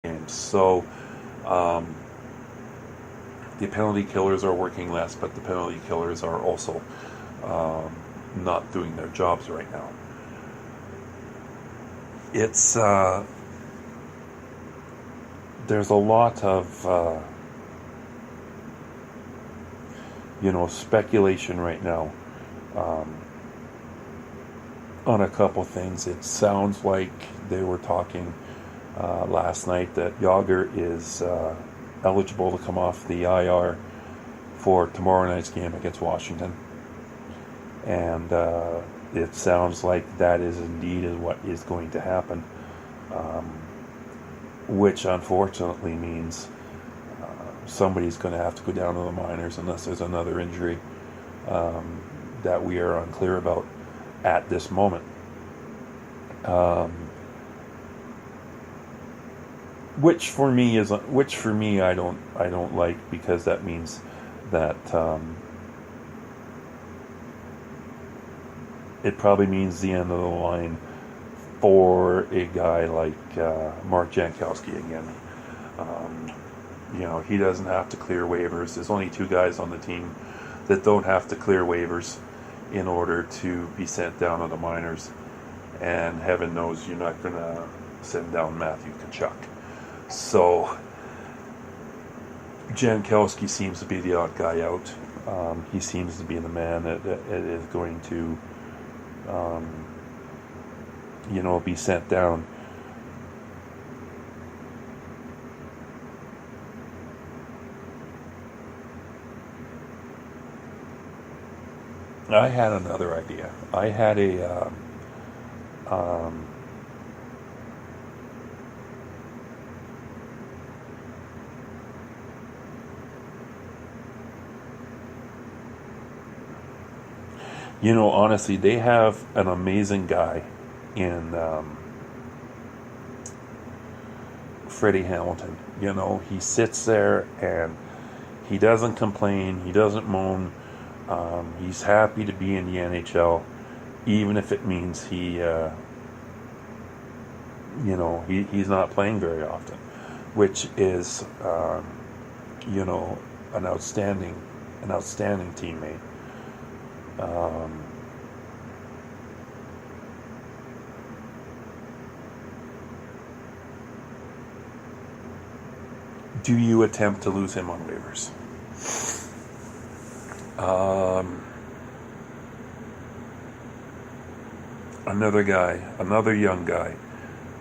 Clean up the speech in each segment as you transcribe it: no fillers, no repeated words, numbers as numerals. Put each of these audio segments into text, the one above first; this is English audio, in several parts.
games. So um, the penalty killers are working less, but the penalty killers are also um, not doing their jobs right now. It's there's a lot of speculation right now um, on a couple things. It sounds like they were talking last night that Yager is eligible to come off the IR for tomorrow night's game against Washington, and it sounds like that is indeed what is going to happen, um, which unfortunately means somebody's going to have to go down to the minors unless there's another injury that we are unclear about at this moment. Um, which for me I don't like, because that means that it probably means the end of the line for a guy like Mark Jankowski again. Um, he doesn't have to clear waivers. There's only two guys on the team that don't have to clear waivers in order to be sent down to the minors. And heaven knows you're not going to send down Matthew Tkachuk. So Jankowski seems to be the odd guy out. He seems to be the man that is going to, be sent down. I had another idea. I had um, honestly, they have an amazing guy in Freddie Hamilton. He sits there and he doesn't complain. He doesn't moan. He's happy to be in the NHL, even if it means he's not playing very often, which is, an outstanding teammate. Um, do you attempt to lose him on waivers? Another guy, another young guy,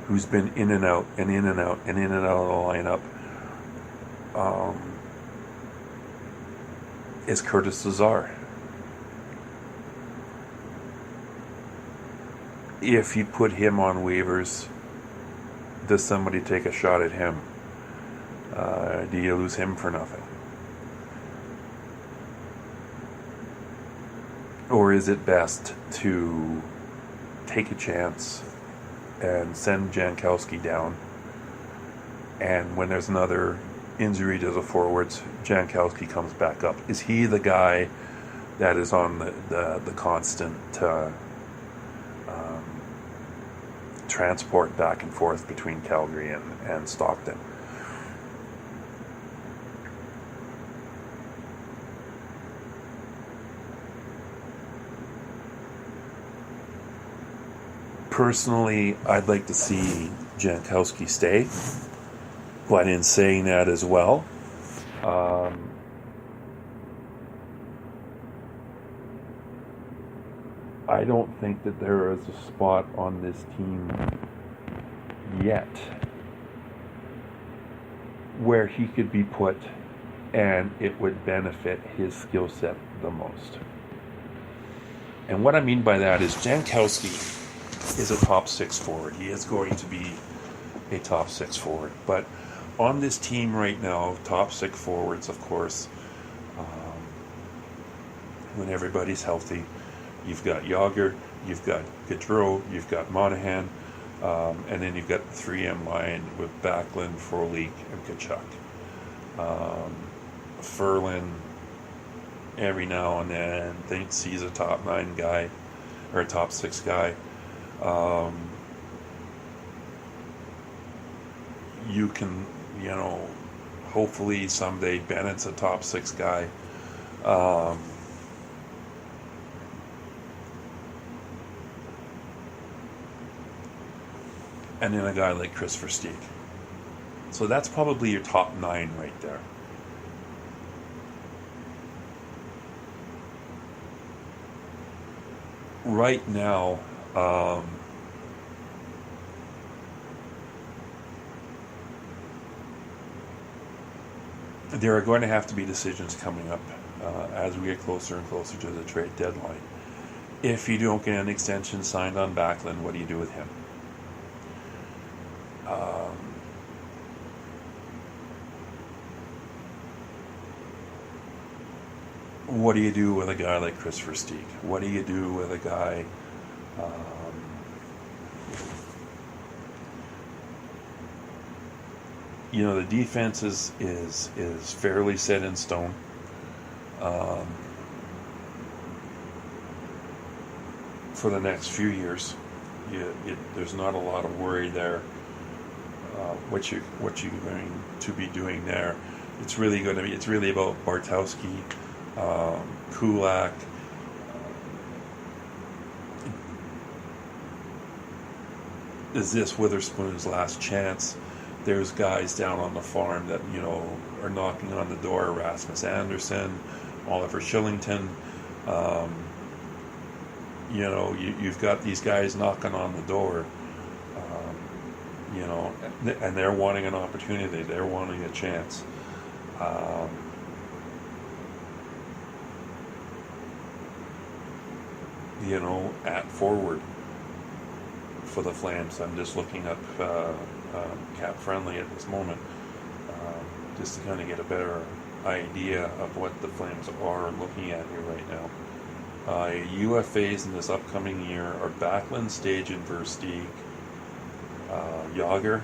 who's been in and out and in and out and in and out of the lineup, is Curtis Lazar. If you put him on waivers, does somebody take a shot at him? Do you lose him for nothing? Or is it best to take a chance and send Jankowski down, and when there's another injury to the forwards, Jankowski comes back up? Is he the guy that is on the constant transport back and forth between Calgary and Stockton? Personally, I'd like to see Jankowski stay, but in saying that as well, I don't think that there is a spot on this team yet where he could be put and it would benefit his skill set the most. And what I mean by that is Jankowski is a top six forward. He is going to be a top six forward. But on this team right now, top six forwards, of course, when everybody's healthy, you've got Yager, you've got Gaudreau, you've got Monahan, and then you've got the 3M line with Backlund, Frolik, and Tkachuk. Ferland, every now and then, thinks he's a top 9 guy, or a top 6 guy. you can, hopefully someday Bennett's a top 6 guy. And then a guy like Chris Versteeg. So that's probably your top 9 right there. Right now, there are going to have to be decisions coming up as we get closer and closer to the trade deadline. If you don't get an extension signed on Backlund, what do you do with him? What do you do with a guy like Chris Versteeg? What do you do with a guy? The defense is fairly set in stone. For the next few years, there's not a lot of worry there. What you're going to be doing there, it's really about Bartowski, Kulak. Is this Witherspoon's last chance? There's guys down on the farm that are knocking on the door. Rasmus Anderson, Oliver Shillington. You've got these guys knocking on the door. And they're wanting an opportunity. They're wanting a chance. At forward for the Flames, I'm just looking up Cap Friendly at this moment, just to kind of get a better idea of what the Flames are looking at here right now. UFAs in this upcoming year are Backlund, Stage, and Versteeg, Yager,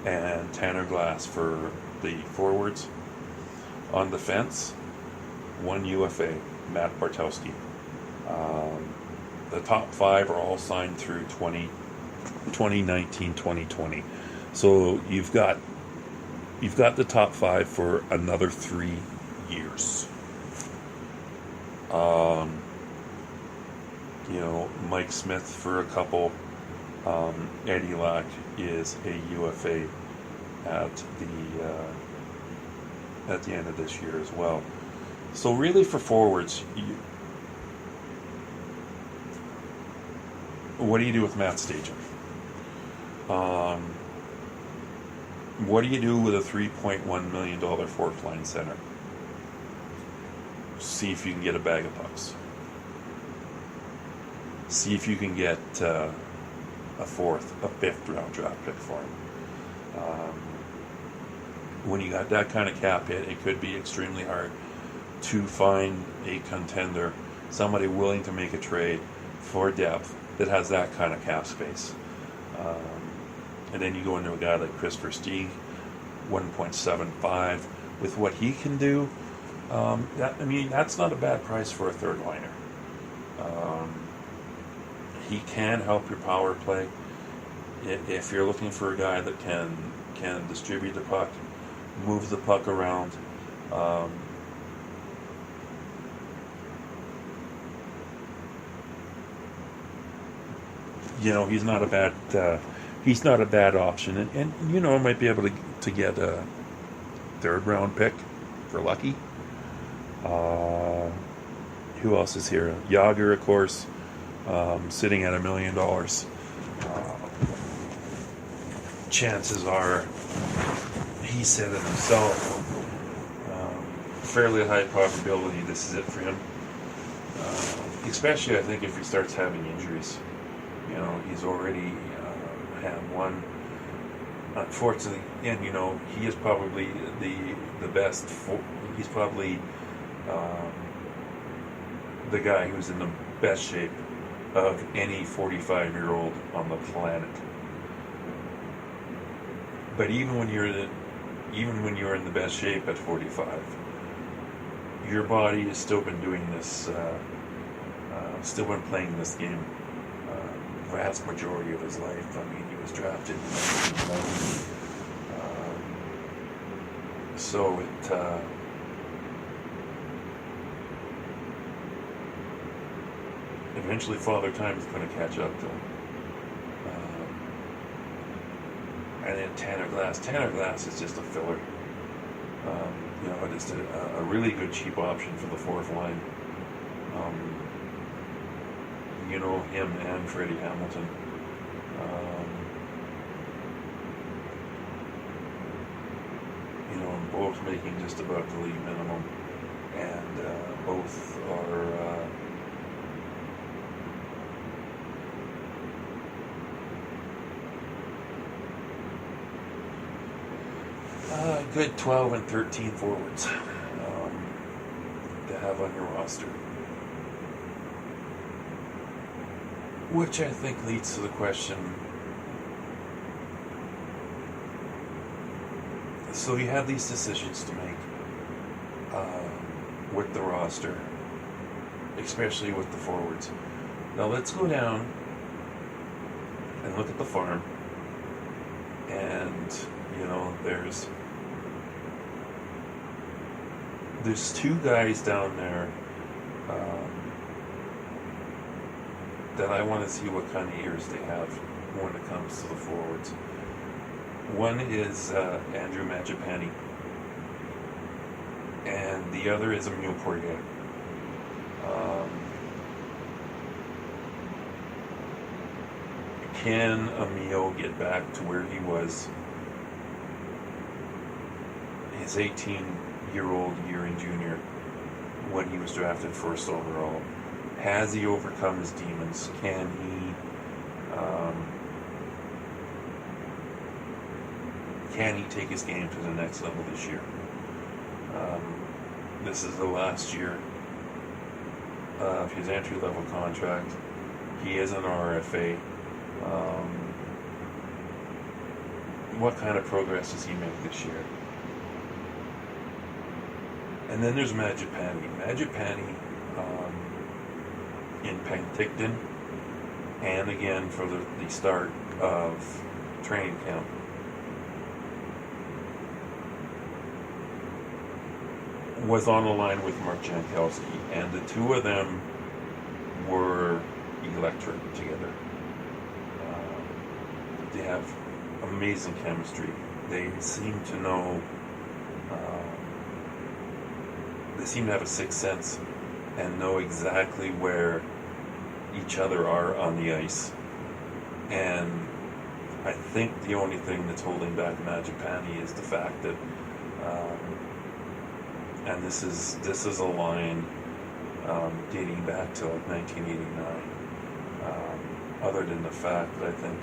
and Tanner Glass for the forwards. On defense, 1 UFA, Matt Bartowski. The top 5 are all signed through 2019, 2020. So you've got the top 5 for another 3 years. Mike Smith for a couple. Eddie Lack is a UFA at the end of this year as well. So really, for forwards, what do you do with Matt Stajan? What do you do with a $3.1 million fourth line center? See if you can get a bag of pucks. See if you can get a 5th round draft pick for him. When you got that kind of cap hit, it could be extremely hard to find a contender, somebody willing to make a trade for depth that has that kind of cap space. And then you go into a guy like Chris Versteeg, 1.75, with what he can do. That's not a bad price for a third liner. He can help your power play. If you're looking for a guy that can distribute the puck, move the puck around, he's not a bad option, and might be able to get a 3rd round pick for lucky. Who else is here? Yager, of course, sitting at $1 million. Chances are, he said it himself, fairly high probability this is it for him. Especially, I think, if he starts having injuries. He's already had one. Unfortunately, and he is probably the best. He's probably the guy who's in the best shape of any 45-year-old on the planet. But even when you're in the best shape at 45, your body has still been doing this, still been playing this game vast majority of his life. I mean, he was drafted in 1990. So eventually Father Time is going to catch up to him. And then Tanner Glass. Tanner Glass is just a filler. Just a really good cheap option for the fourth line. Him and Freddie Hamilton. Both making just about the league minimum, and both are good 12 and 13 forwards to have on your roster. Which I think leads to the question, so you have these decisions to make with the roster, especially with the forwards. Now let's go down and look at the farm, and there's two guys down there that I want to see what kind of ears they have when it comes to the forwards. One is Andrew Mangiapane, and the other is Emile Poirier. Can Emile get back to where he was his 18-year-old year in junior when he was drafted first overall? Has he overcome his demons? Can he take his game to the next level this year? This is the last year of his entry-level contract. He is an RFA. What kind of progress does he make this year? And then there's Mangiapane. Mangiapane in Penticton, and again for the start of training camp. Was on the line with Mark Jankowski, and the two of them were electric together. They have amazing chemistry. They seem to know. They seem to have a sixth sense and know exactly where each other are on the ice. And I think the only thing that's holding back Mangiapane is the fact that, and this is a line dating back to like 1989. Other than the fact that I think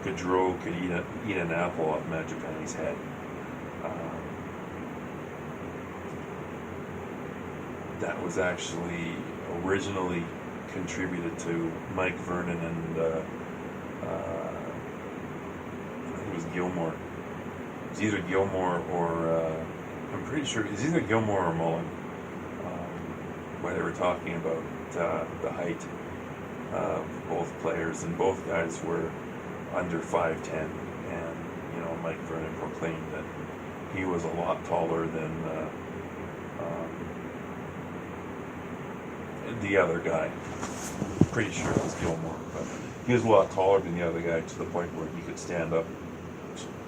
Gaudreau could eat an apple off Mangiapane's head. That was actually originally contributed to Mike Vernon and I think it was Gilmore. It was either Gilmore or I'm pretty sure it's either Gilmore or Mullen, where they were talking about the height of both players, and both guys were under 5'10", and Mike Vernon proclaimed that he was a lot taller than the other guy. Pretty sure it was Gilmore, but he was a lot taller than the other guy, to the point where he could stand up,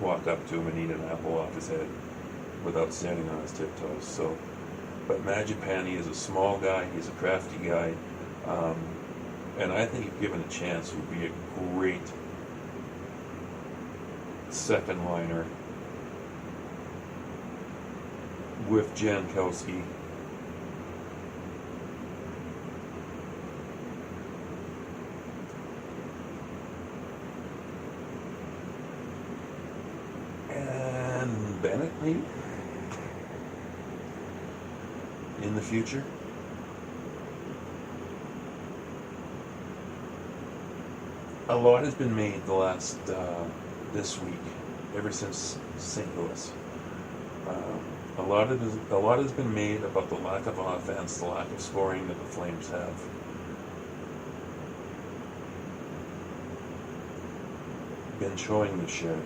walk up to him and eat an apple off his head without standing on his tiptoes. So, but Mangiapane is a small guy, he's a crafty guy, and I think if given a chance would be a great second liner with Jankowski. And Bennett, maybe? In the future? A lot has been made the last, this week, ever since St. Louis. A lot has been made about the lack of offense, the lack of scoring that the Flames have. been showing this year.